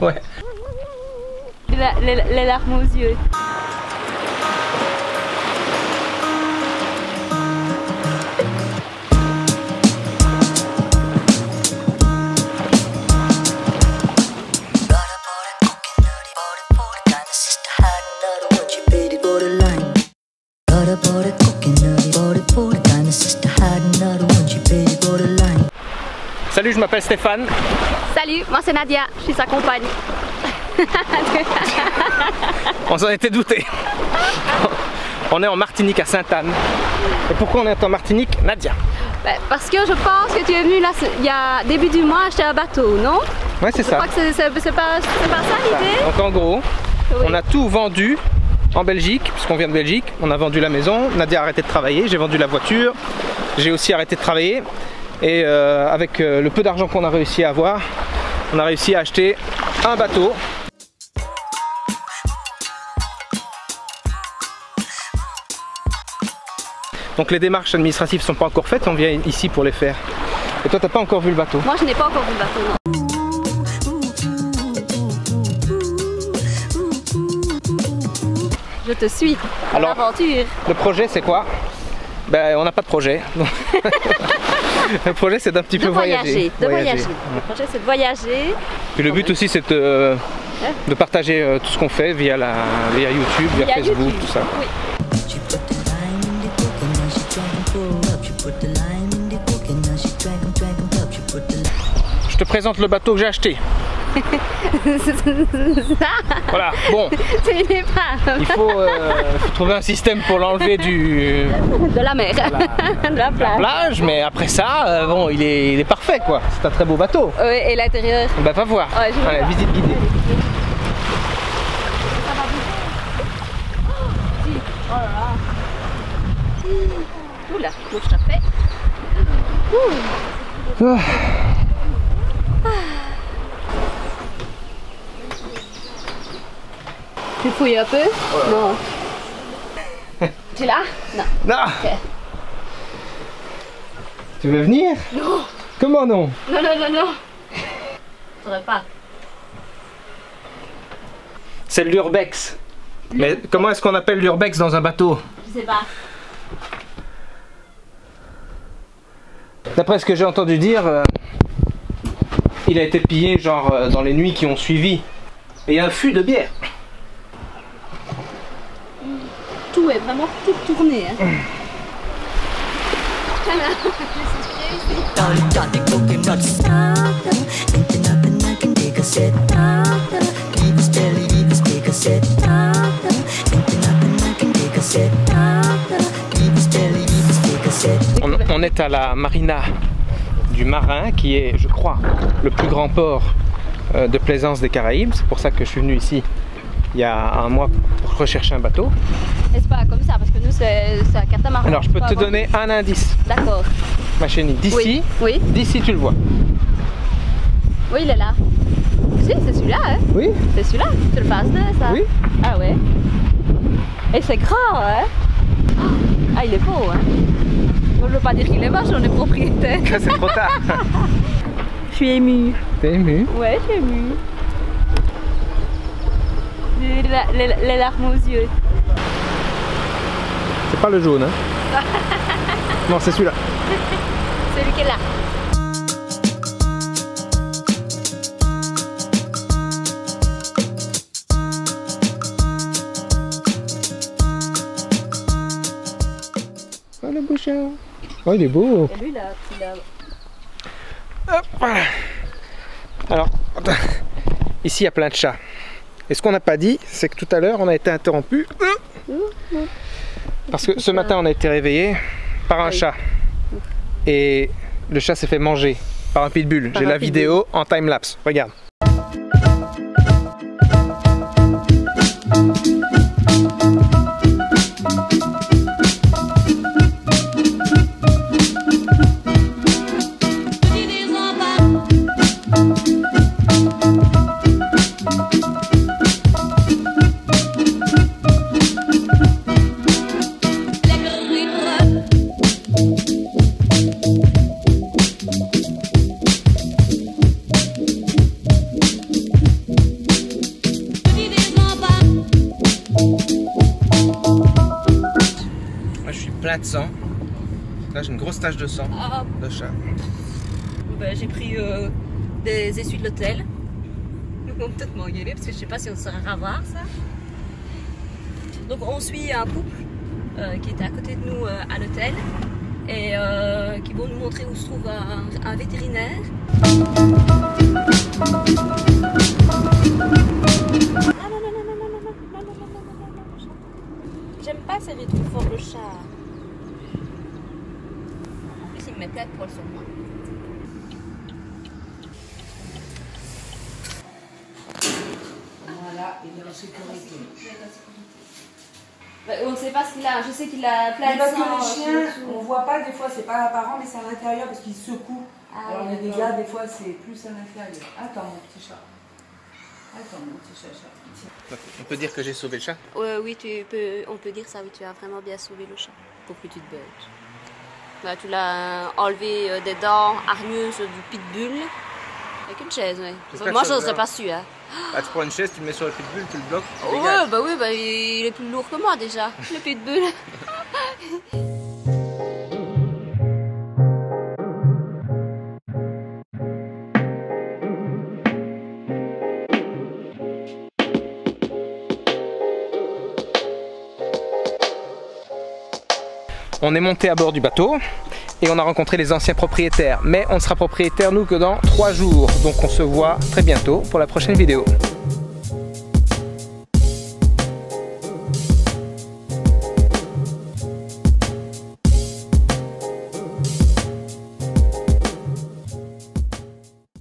Ouais. Les larmes aux yeux. Salut, je m'appelle Stéphane. Salut, moi c'est Nadia, je suis sa compagne. On s'en était douté. On est en Martinique à Sainte-Anne. Et pourquoi on est en Martinique, Nadia? Parce que je pense que tu es venu là, il y a début du mois acheter un bateau, non? Ouais, c'est ça. Je crois que c'est pas ça l'idée. Donc en gros, oui. On a tout vendu en Belgique, puisqu'on vient de Belgique. On a vendu la maison, Nadia a arrêté de travailler, j'ai vendu la voiture, j'ai aussi arrêté de travailler. Et avec le peu d'argent qu'on a réussi à avoir, on a réussi à acheter un bateau. Donc les démarches administratives ne sont pas encore faites, on vient ici pour les faire. Et toi, t'as pas encore vu le bateau? Moi, je n'ai pas encore vu le bateau, non. Je te suis. Alors, l'aventure. Le projet, c'est quoi? Ben, on n'a pas de projet. Le projet, c'est d'un petit peu voyager. De voyager. Le projet, c'est de voyager. Puis le but aussi, c'est de partager tout ce qu'on fait via YouTube, via Facebook, YouTube. tout ça. Oui. Je te présente le bateau que j'ai acheté. Voilà, bon. Il faut trouver un système pour l'enlever de la mer, de la plage. Mais après ça, bon, il est parfait, quoi. C'est un très beau bateau. Oui, et l'intérieur? Bah, va voir. Ouais, allez, visite guidée. Oh là là. Oula, faut que je tape. Tu fouilles un peu? Non. Tu es là? Non. Non. Okay. Tu veux venir? Non. Comment non? Non, non, non, non. Je voudrais pas. C'est l'urbex. Mais comment est-ce qu'on appelle l'urbex dans un bateau? Je sais pas. D'après ce que j'ai entendu dire, il a été pillé genre dans les nuits qui ont suivi. Et il y a un fût de bière. Tout est vraiment tout tourné. Hein. On est à la marina du Marin, qui est, je crois, le plus grand port de plaisance des Caraïbes. C'est pour ça que je suis venu ici il y a un mois pour rechercher un bateau. Et c'est pas comme ça, parce que nous c'est un catamaran. Alors je peux te donner un indice. D'accord. Ma chérie, d'ici, oui. D'ici tu le vois. Oui, il est là. Si, c'est celui-là, hein? Oui. C'est celui-là, tu le passes de ça? Oui. Ah ouais. Et c'est grand, hein? Ah, il est beau, hein? Moi, je veux pas dire qu'il est moche, on est propriétaire. C'est trop tard. Je suis émue. T'es émue? Ouais, je suis émue. Les larmes aux yeux. C'est pas le jaune, hein? Non, c'est celui-là. Celui qui est là. Oh, le beau chat. Oh, il est beau. Et lui, là, Hop, voilà. Alors, ici, il y a plein de chats. Et ce qu'on n'a pas dit, c'est que tout à l'heure, on a été interrompu. Parce que ce matin, on a été réveillé par un chat. Et le chat s'est fait manger par un pitbull. J'ai la vidéo en time-lapse. Regarde. plein de sang. Là j'ai une grosse tache de sang de chat. Ben, j'ai pris des essuies de l'hôtel. Ils vont peut-être m'engueuler parce que je sais pas si on saura revoir ça. Donc on suit un couple qui était à côté de nous à l'hôtel et qui vont nous montrer où se trouve un vétérinaire. J'aime pas serrer trop fort le chat. En plus il me met plein de poils sur moi. Voilà, il est en sécurité. On ne sait pas ce qu'il a, je sais qu'il a plein de Parce sang. que les chiens, on voit pas des fois, c'est pas apparent, mais c'est à l'intérieur parce qu'ils secouent. Alors les dégâts, des fois, c'est plus à l'intérieur. Attends mon petit chat. Attends mon petit chat. On peut dire que j'ai sauvé le chat? Oui, on peut dire ça, oui, tu as vraiment bien sauvé le chat. Pour petite bête. Bah, tu l'as enlevé des dents hargneuses du pitbull. Avec une chaise, oui. Moi, je n'aurais pas su. Hein. Ah, tu prends une chaise, tu le mets sur le pitbull, tu le bloques. Ouais, bah oui, bah, il est plus lourd que moi déjà, le pitbull. On est monté à bord du bateau et on a rencontré les anciens propriétaires. Mais on ne sera propriétaire nous que dans 3 jours. Donc on se voit très bientôt pour la prochaine vidéo.